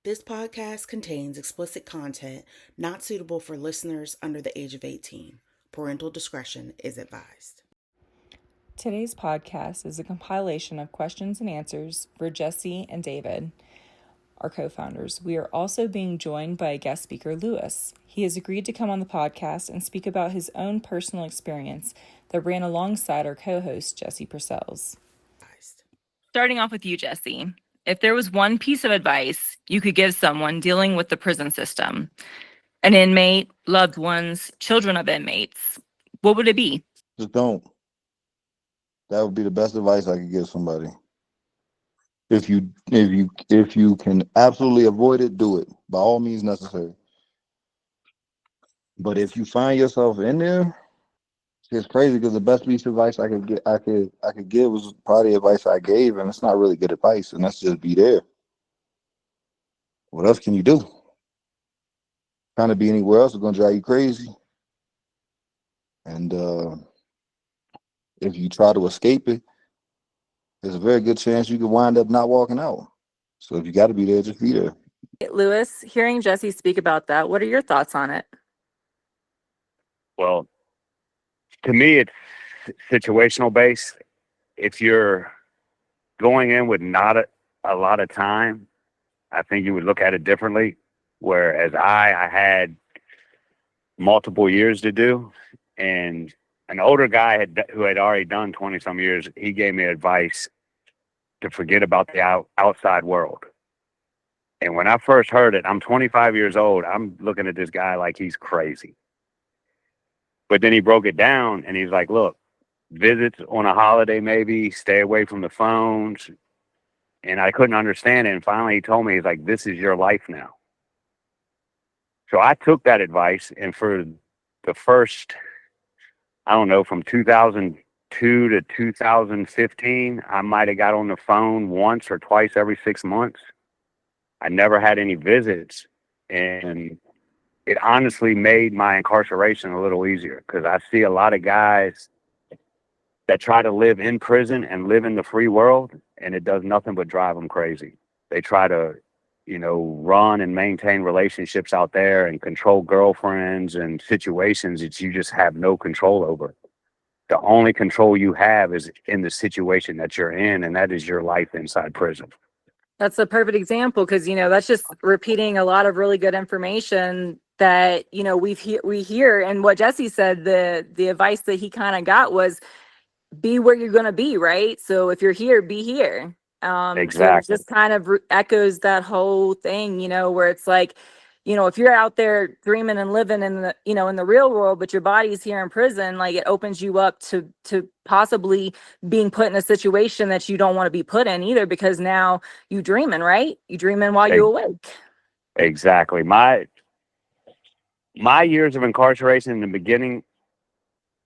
This podcast contains explicit content not suitable for listeners under the age of 18. Parental discretion is advised. Today's podcast is a compilation of questions and answers for Jesse and David, our co-founders. We are also being joined by a guest speaker, Lewis. He has agreed to come on the podcast and speak about his own personal experience that ran alongside our co-host, Jesse Purcell's. Starting off with you, Jesse. If there was one piece of advice you could give someone dealing with the prison system, an inmate, loved ones, children of inmates, what would it be? Just don't. That would be the best advice I could give somebody. If you can absolutely avoid it, do it by all means necessary. But if you find yourself in there, it's crazy because the best piece of advice I could give was probably advice I gave, and it's not really good advice, and that's just be there. What else can you do? Trying to be anywhere else is gonna drive you crazy. And if you try to escape it, there's a very good chance you could wind up not walking out. So if you got to be there, just be there. Lewis, hearing Jesse speak about that, what are your thoughts on it? Well, to me, it's situational based. If you're going in with not a lot of time, I think you would look at it differently. Whereas I had multiple years to do, and an older guy who had already done 20 some years, he gave me advice to forget about the outside world. And when I first heard it, I'm 25 years old. I'm looking at this guy like he's crazy. But then he broke it down and he's like, look, visits on a holiday, maybe stay away from the phones. And I couldn't understand it. And finally he told me, he's like, this is your life now. So I took that advice, and for the first, I don't know, from 2002 to 2015, I might have got on the phone once or twice every 6 months. I never had any visits, and it honestly made my incarceration a little easier because I see a lot of guys that try to live in prison and live in the free world, and it does nothing but drive them crazy. They try to, run and maintain relationships out there and control girlfriends and situations that you just have no control over. The only control you have is in the situation that you're in, and that is your life inside prison. That's a perfect example because, that's just repeating a lot of really good information that, we hear. And what Jesse said, the advice that he kind of got was be where you're going to be, right? So if you're here, be here. Exactly. So it just kind of echoes that whole thing, where it's like, if you're out there dreaming and living in the, in the real world, but your body's here in prison, like it opens you up to possibly being put in a situation that you don't want to be put in either, because now you dreaming, right? You dreaming while you're awake. Exactly. My years of incarceration in the beginning,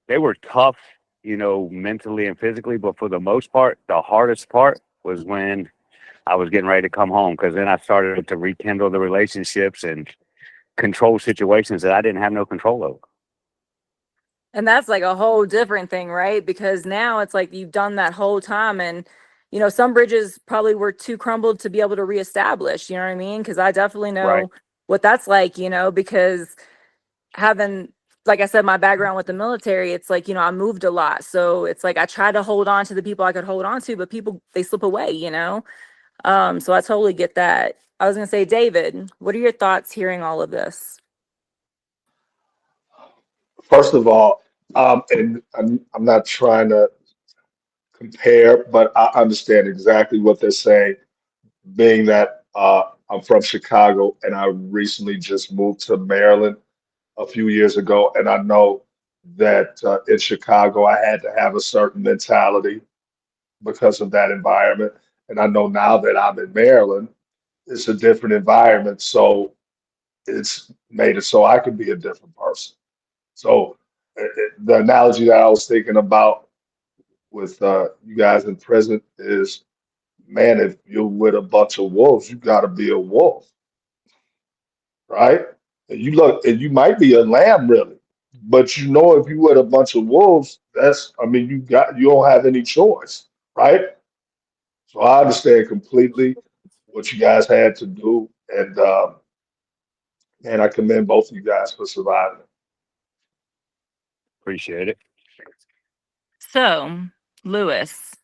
they were tough, mentally and physically, but for the most part, the hardest part was when I was getting ready to come home, because then I started to rekindle the relationships and control situations that I didn't have no control over. And that's like a whole different thing, right? Because now it's like you've done that whole time, and some bridges probably were too crumbled to be able to reestablish, you know what I mean? Because I definitely know what that's like, because having, like I said, my background with the military, it's like, I moved a lot. So it's like I try to hold on to the people I could hold on to, but people, they slip away, So I totally get that. I was going to say, David, what are your thoughts hearing all of this? First of all, and I'm not trying to compare, but I understand exactly what they're saying, being that I'm from Chicago and I recently just moved to Maryland a few years ago. And I know that in Chicago, I had to have a certain mentality because of that environment. And I know now that I'm in Maryland, it's a different environment. So it's made it so I can be a different person. So the analogy that I was thinking about with you guys in prison is, man, if you're with a bunch of wolves, you got to be a wolf, right? And you might be a lamb, really, but if you with a bunch of wolves, you don't have any choice, right? So I understand completely what you guys had to do, And and I commend both of you guys for surviving. Appreciate it. So, Lewis,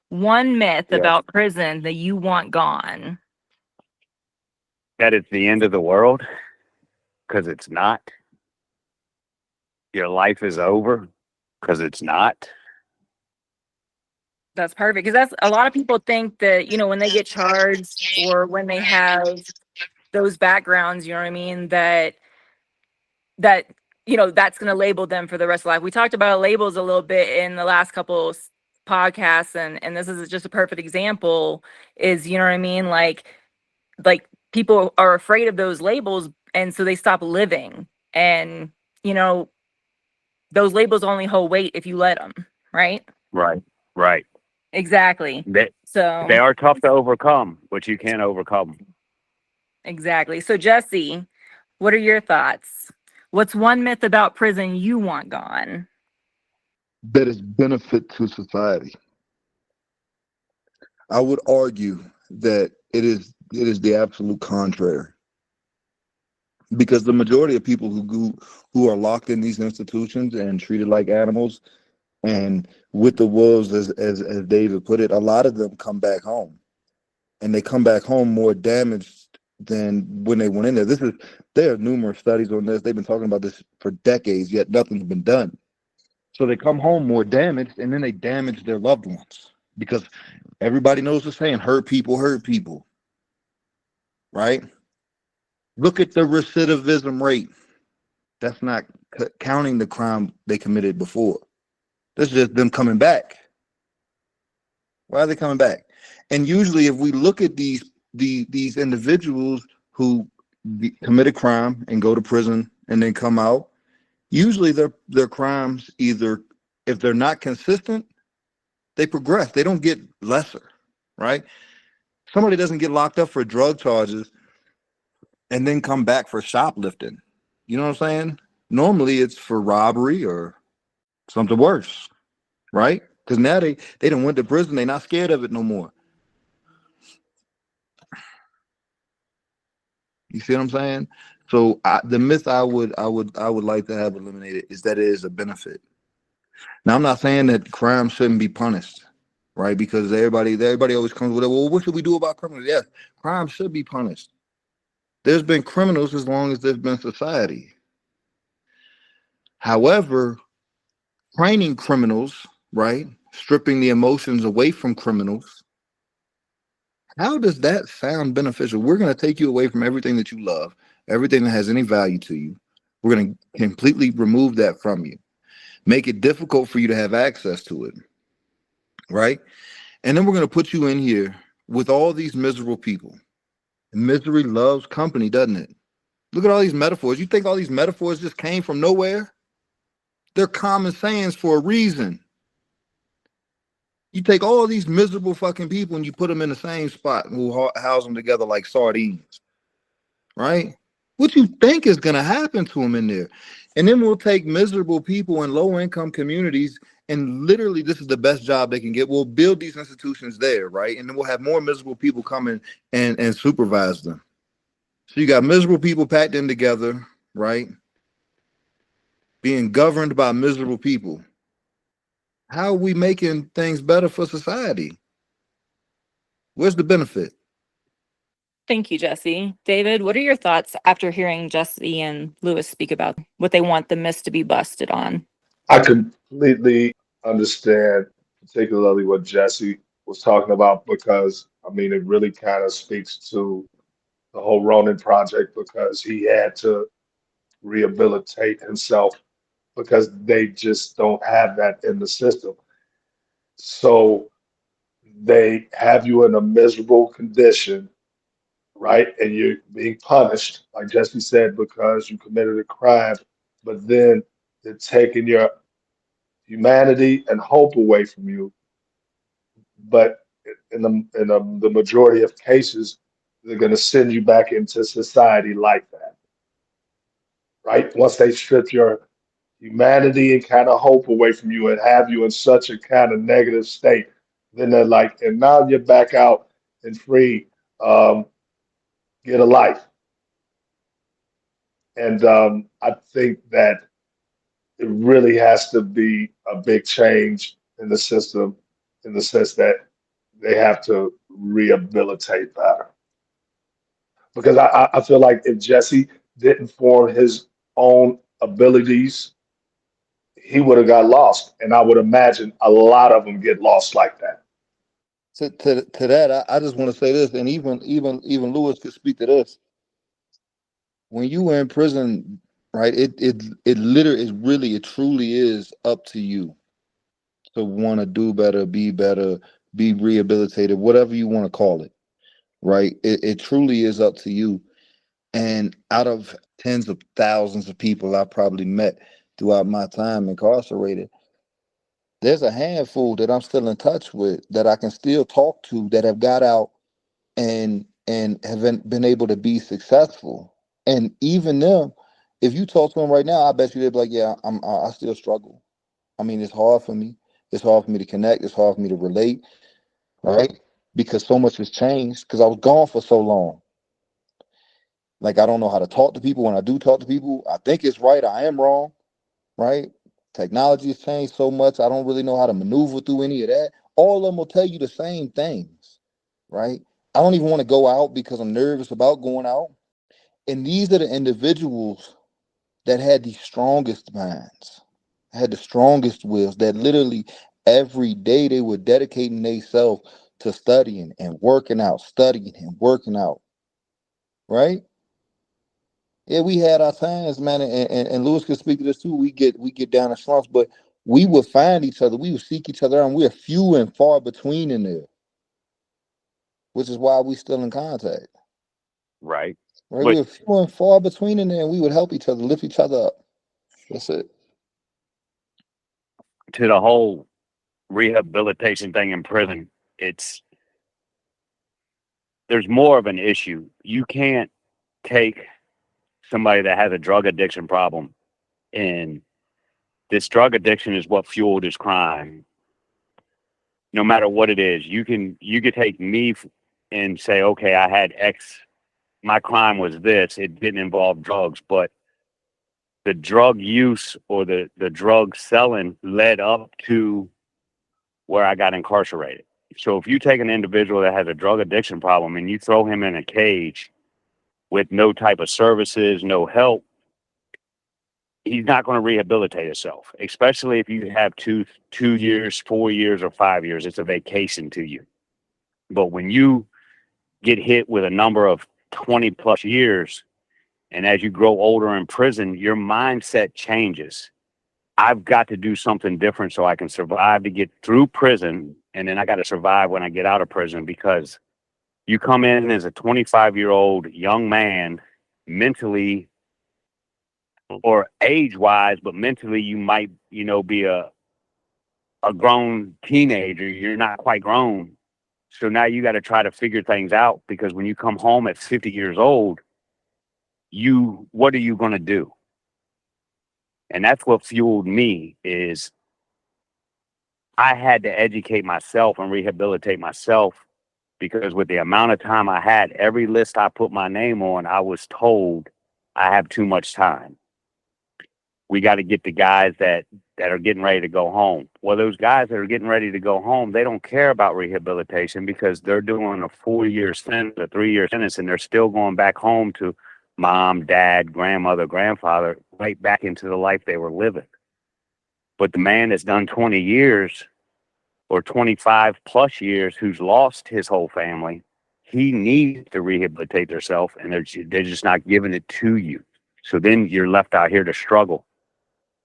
one myth Yeah. about prison that you want gone. That it's the end of the world, because it's not. Your life is over, because it's not. That's perfect, because that's a lot of people think that, when they get charged or when they have those backgrounds, you know what I mean, that that's going to label them for the rest of life. We talked about labels a little bit in the last couple podcasts, and this is just a perfect example. Is, you know what I mean, like people are afraid of those labels, and so they stop living. And you know those labels only hold weight if you let them, right? Right. Right. Exactly. They, So they are tough to overcome, but you can't overcome them. exactly. So Jesse, what are your thoughts? What's one myth about prison you want gone? That is benefit to society. I would argue that it is the absolute contrary, because the majority of people who are locked in these institutions and treated like animals and with the wolves, as David put it, a lot of them come back home, and they come back home more damaged than when they went in there. There are numerous studies on this. They've been talking about this for decades, yet nothing's been done. So they come home more damaged, and then they damage their loved ones, because everybody knows the saying, hurt people, right? Look at the recidivism rate. That's not counting the crime they committed before. That's just them coming back. Why are they coming back? And usually, if we look at these individuals who commit a crime and go to prison and then come out, usually their crimes, either if they're not consistent, they progress. They don't get lesser, right? Somebody doesn't get locked up for drug charges and then come back for shoplifting. You know what I'm saying? Normally it's for robbery or something worse, right? Because now they done went to prison. They're not scared of it no more. You see what I'm saying? So the myth I would like to have eliminated is that it is a benefit. Now, I'm not saying that crime shouldn't be punished, right? Because everybody always comes with, well, what should we do about criminals? Yes, crime should be punished. There's been criminals as long as there's been society. However, training criminals, right? Stripping the emotions away from criminals. How does that sound beneficial? We're going to take you away from everything that you love, everything that has any value to you. We're going to completely remove that from you, make it difficult for you to have access to it, right? And then we're going to put you in here with all these miserable people. Misery loves company, doesn't it? Look at all these metaphors. You think all these metaphors just came from nowhere? They're common sayings for a reason. You take all these miserable fucking people and you put them in the same spot and we'll house them together like sardines, right? What you think is going to happen to them in there? And then we'll take miserable people in low income communities, and literally this is the best job they can get. We'll build these institutions there, right? And then we'll have more miserable people come in and supervise them. So you got miserable people packed in together, right? Being governed by miserable people. How are we making things better for society? Where's the benefit? Thank you, Jesse. David, what are your thoughts after hearing Jesse and Lewis speak about what they want the myths to be busted on? I completely understand, particularly what Jesse was talking about, because I mean, it really kind of speaks to the whole Ronin project because he had to rehabilitate himself because they just don't have that in the system. So they have you in a miserable condition, right? And you're being punished, like Jesse said, because you committed a crime, but then they're taking your humanity and hope away from you. But in the majority of cases, they're going to send you back into society like that, right? Once they strip your humanity and kind of hope away from you and have you in such a kind of negative state, then they're like, and now you're back out and free. Um, get a life. And I think that it really has to be a big change in the system in the sense that they have to rehabilitate better. Because I feel like if Jesse didn't form his own abilities, he would have got lost. And I would imagine a lot of them get lost like that. To that, I just want to say this, and even Lewis could speak to this. When you were in prison, right? It literally, it truly is up to you to want to do better, be rehabilitated, whatever you want to call it, right? It truly is up to you. And out of tens of thousands of people I probably met throughout my time incarcerated, there's a handful that I'm still in touch with that I can still talk to that have got out and have been able to be successful. And even them, if you talk to them right now, I bet you they'd be like, "Yeah, I still struggle. I mean, it's hard for me. It's hard for me to connect. It's hard for me to relate, right? Because so much has changed. Because I was gone for so long. Like I don't know how to talk to people. When I do talk to people, I think it's right. I am wrong, right? Technology has changed so much. I don't really know how to maneuver through any of that. All of them will tell you the same things, right? I don't even want to go out because I'm nervous about going out. And these are the individuals that had the strongest minds, had the strongest wills, that literally every day they were dedicating themselves to studying and working out, studying and working out, right? Yeah, we had our times, man, and Lewis could speak to this too. We get down in slumps, but we would find each other, we would seek each other out, and we're few and far between in there, which is why we still in contact. Right. Right? But We're few and far between in there, and we would help each other, lift each other up. That's it. to the whole rehabilitation thing in prison, it's there's more of an issue. You can't take somebody that has a drug addiction problem, and this drug addiction is what fueled his crime. No matter what it is, you could take me and say, okay, I had X, my crime was this. It didn't involve drugs, but the drug use or the drug selling led up to where I got incarcerated. So if you take an individual that has a drug addiction problem and you throw him in a cage with no type of services, no help, he's not going to rehabilitate himself, especially if you have two years, 4 years, or 5 years. It's a vacation to you. But when you get hit with a number of 20 plus years, and as you grow older in prison, your mindset changes. I've got to do something different so I can survive to get through prison. And then I got to survive when I get out of prison, because you come in as a 25-year-old young man, mentally or age wise, but mentally you might, be a grown teenager. You're not quite grown. So now you got to try to figure things out, because when you come home at 50 years old, what are you going to do? And that's what fueled me is I had to educate myself and rehabilitate myself, because with the amount of time I had, every list I put my name on, I was told I have too much time. We got to get the guys that are getting ready to go home. Well, those guys that are getting ready to go home, they don't care about rehabilitation, because they're doing a 4-year sentence, a 3-year sentence, and they're still going back home to mom, dad, grandmother, grandfather, right back into the life they were living. But the man that's done 20 years or 25 plus years, who's lost his whole family, he needs to rehabilitate themselves, and they're just not giving it to you. So then you're left out here to struggle.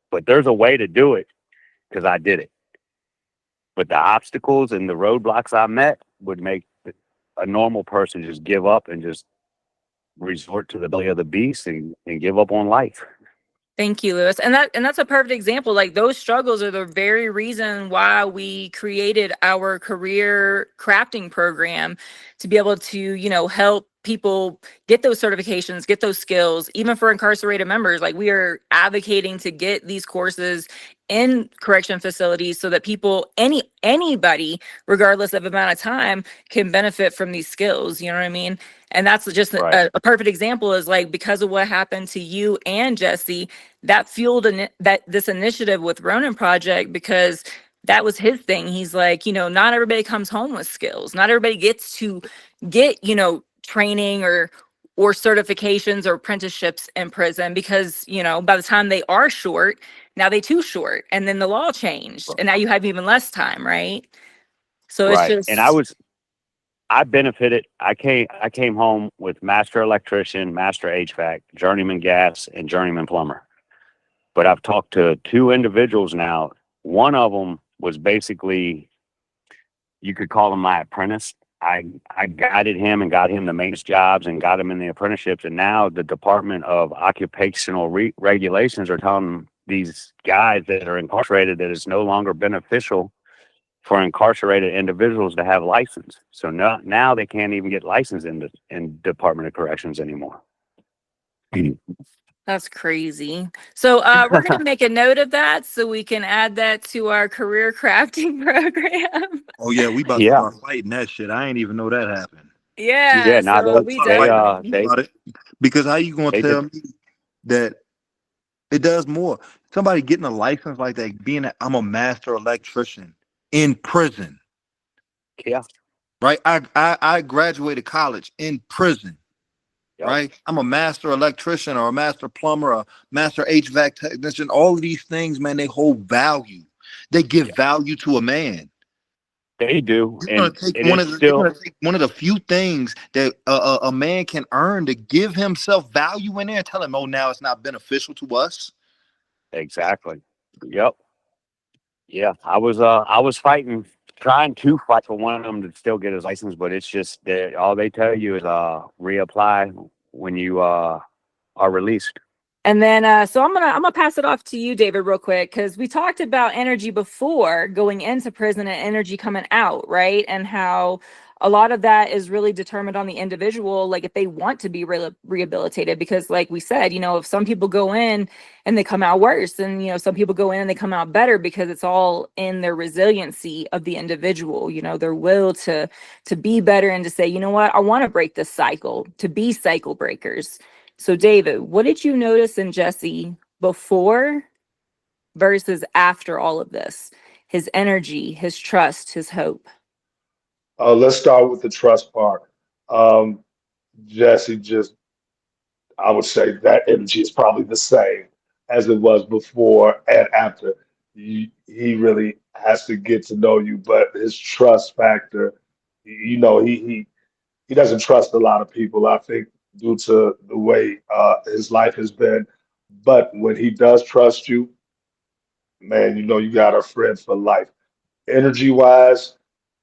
But there's a way to do it, because I did it. But the obstacles and the roadblocks I met would make a normal person just give up and just resort to the belly of the beast and give up on life. Thank you, Lewis. And that's a perfect example. Like, those struggles are the very reason why we created our career crafting program, to be able to, help people get those certifications, get those skills, even for incarcerated members. Like, we are advocating to get these courses in correction facilities so that people, anybody, regardless of amount of time, can benefit from these skills. You know what I mean? And that's just Right. a perfect example, is like, because of what happened to you and Jesse, that fueled this initiative with Ronin Project, because that was his thing. He's like, not everybody comes home with skills. Not everybody gets to get, training or certifications or apprenticeships in prison, because, by the time they are short, now they too short. And then the law changed and now you have even less time, right? So it's Right. And just, I benefited. I came home with master electrician, master HVAC, journeyman gas, and journeyman plumber. But I've talked to two individuals now. One of them was basically, you could call him my apprentice. I guided him and got him the maintenance jobs and got him in the apprenticeships. And now the Department of Occupational Regulations are telling these guys that are incarcerated that it's no longer beneficial for incarcerated individuals to have license. So now they can't even get licensed in Department of Corrections anymore. that's crazy. So we're going to make a note of that so we can add that to our career crafting program. Oh yeah, we about to Yeah. start fighting that shit. I ain't even know that happened. Yeah, Now so we definitely. they About it. Because how you gonna they tell did. me that it does more? Somebody getting a license like that, I'm a master electrician in prison, Yeah. right? I graduated college in prison, Yep. right? I'm a master electrician or a master plumber, a master HVAC technician. All of these things, man, they hold value. They give value to a man. They do, You're gonna and take it is you're still gonna take one of the few things that a man can earn to give himself value in there and tell him, oh, now it's not beneficial to us. exactly. Yep. Yeah. I was trying to fight for one of them to still get his license, but it's just that all they tell you is reapply when you are released. And then, so I'm gonna pass it off to you, David, real quick, because we talked about energy before going into prison and energy coming out, right? And how a lot of that is really determined on the individual, like if they want to be rehabilitated. Because, like we said, if some people go in and they come out worse, and some people go in and they come out better, because it's all in their resiliency of the individual, their will to be better and to say, you know what, I want to break this cycle, to be cycle breakers. So, David, what did you notice in Jesse before versus after all of this? His energy, his trust, his hope. Let's start with the trust part. Um, Jesse just, I would say that energy is probably the same as it was before and after. He really has to get to know you, but his trust factor, he doesn't trust a lot of people, I think, due to the way his life has been. But when he does trust you, man, you got a friend for life. Energy wise,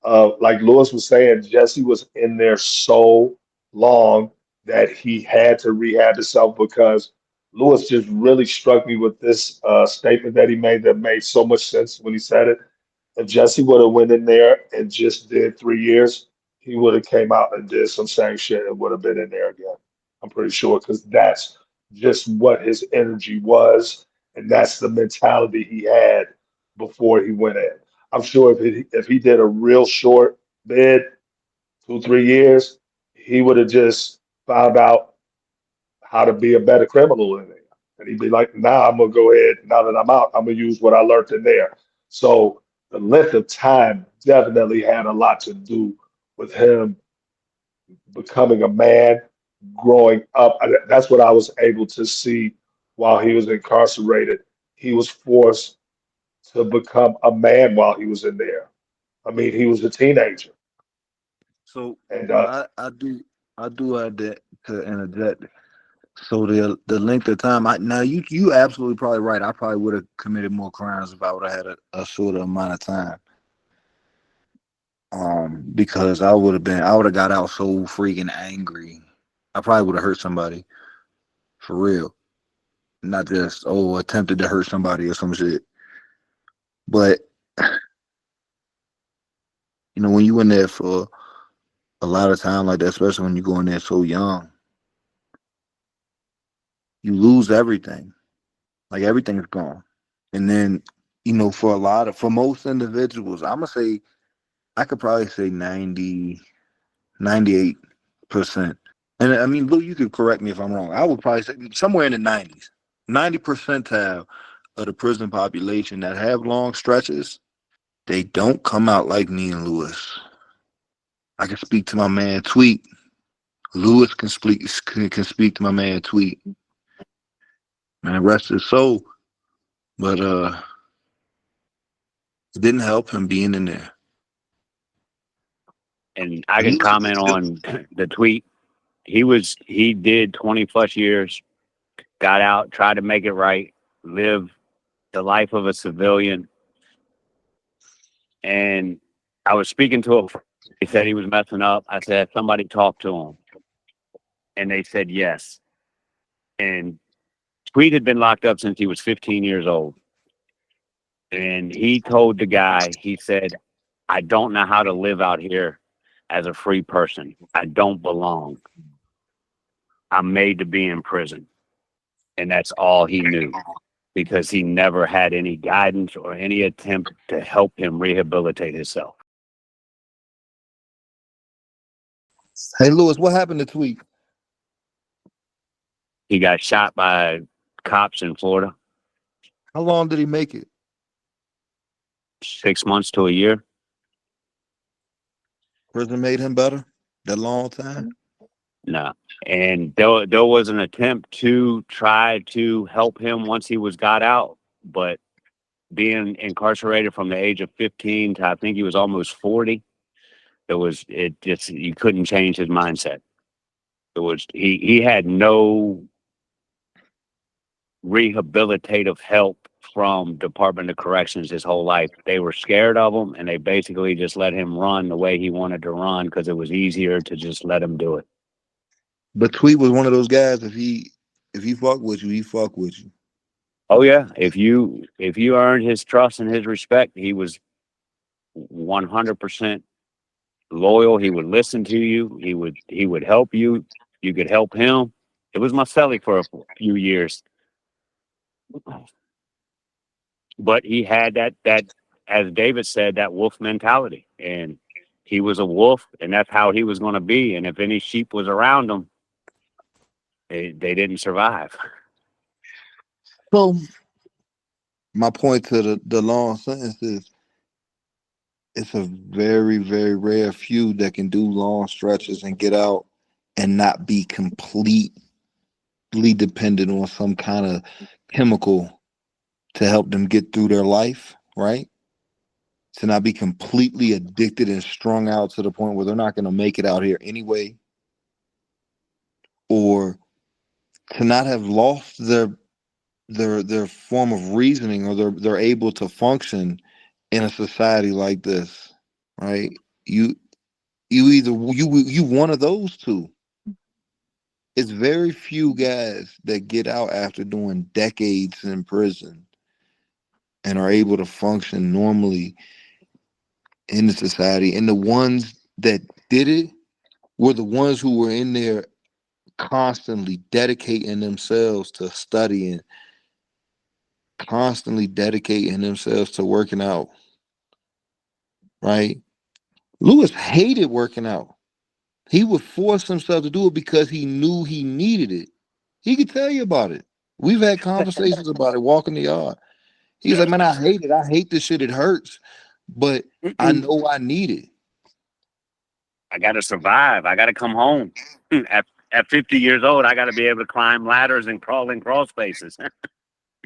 like Lewis was saying, Jesse was in there so long that he had to rehab himself, because Lewis just really struck me with this statement that he made that made so much sense when he said it. If Jesse would have went in there and just did 3 years, he would have came out and did some same shit and would have been in there again. I'm pretty sure, because that's just what his energy was, and that's the mentality he had before he went in. I'm sure if he did a real short bid, 2 3 years, he would have just found out how to be a better criminal in there. And he'd be like, nah, I'm gonna go ahead, now that I'm out, I'm gonna use what I learned in there. So the length of time definitely had a lot to do with him becoming a man, growing up. That's what I was able to see while he was incarcerated. He was forced to become a man while he was in there. I mean, he was a teenager. So And I do have that to interject. So the length of time, now you absolutely probably right. I probably would have committed more crimes if I would have had a shorter amount of time. Because I would have got out so freaking angry. I probably would have hurt somebody for real, not just attempted to hurt somebody or some shit. But when you in there for a lot of time like that, especially when you go in there so young, you lose everything. Like everything's gone. And then, for most individuals, I'm gonna say I could probably say 98%. And I mean, Lou, you could correct me if I'm wrong. I would probably say somewhere in the 90s. 90 percentile of the prison population that have long stretches, they don't come out like me and Lewis. I can speak to my man Tweet. Lewis can speak to my man Tweet. Man, rest his soul. But it didn't help him being in there. And I can comment on the Tweet. He did 20 plus years, got out, tried to make it right, live the life of a civilian. And I was speaking to him. He said he was messing up. I said, somebody talk to him. And they said yes. And Tweet had been locked up since he was 15 years old. And he told the guy, he said, I don't know how to live out here as a free person. I don't belong. I'm made to be in prison. And that's all he knew, because he never had any guidance or any attempt to help him rehabilitate himself. Hey, Lewis, what happened to Tweet? He got shot by cops in Florida. How long did he make it? 6 months to a year. Prison made him better? That long time? No. And there was an attempt to try to help him once he got out, but being incarcerated from the age of 15 to I think he was almost 40, you couldn't change his mindset. He had no rehabilitative help from Department of Corrections his whole life. They were scared of him, and they basically just let him run the way he wanted to run because it was easier to just let him do it. But Tweet was one of those guys. If he fuck with you, he fuck with you. Oh yeah, if you earned his trust and his respect, he was 100% loyal. He would listen to you. He would help you. You could help him. It was Marcelli for a few years, but he had that, as David said, that wolf mentality, and he was a wolf, and that's how he was going to be. And if any sheep was around him, they didn't survive. So my point to the long sentence is it's a very, very rare few that can do long stretches and get out and not be completely dependent on some kind of chemical to help them get through their life, right? To not be completely addicted and strung out to the point where they're not going to make it out here anyway, or to not have lost their form of reasoning, or they're able to function in a society like this, right? You one of those two. It's very few guys that get out after doing decades in prison and are able to function normally in the society. And the ones that did it were the ones who were in there constantly dedicating themselves to studying, constantly dedicating themselves to working out, right? Lewis hated working out. He would force himself to do it because he knew he needed it. He could tell you about it. We've had conversations about it walking the yard. He was like, man, I hate it. I hate this shit. It hurts. But I know I need it. I got to survive. I got to come home. At 50 years old, I got to be able to climb ladders and crawl in crawl spaces.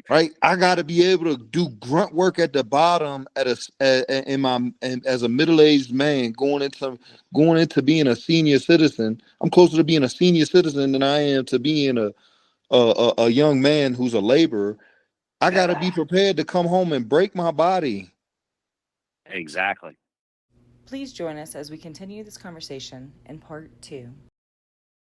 Right? I got to be able to do grunt work at the bottom as a middle-aged man going into being a senior citizen. I'm closer to being a senior citizen than I am to being a young man who's a laborer. I got to be prepared to come home and break my body. Exactly. Please join us as we continue this conversation in part 2.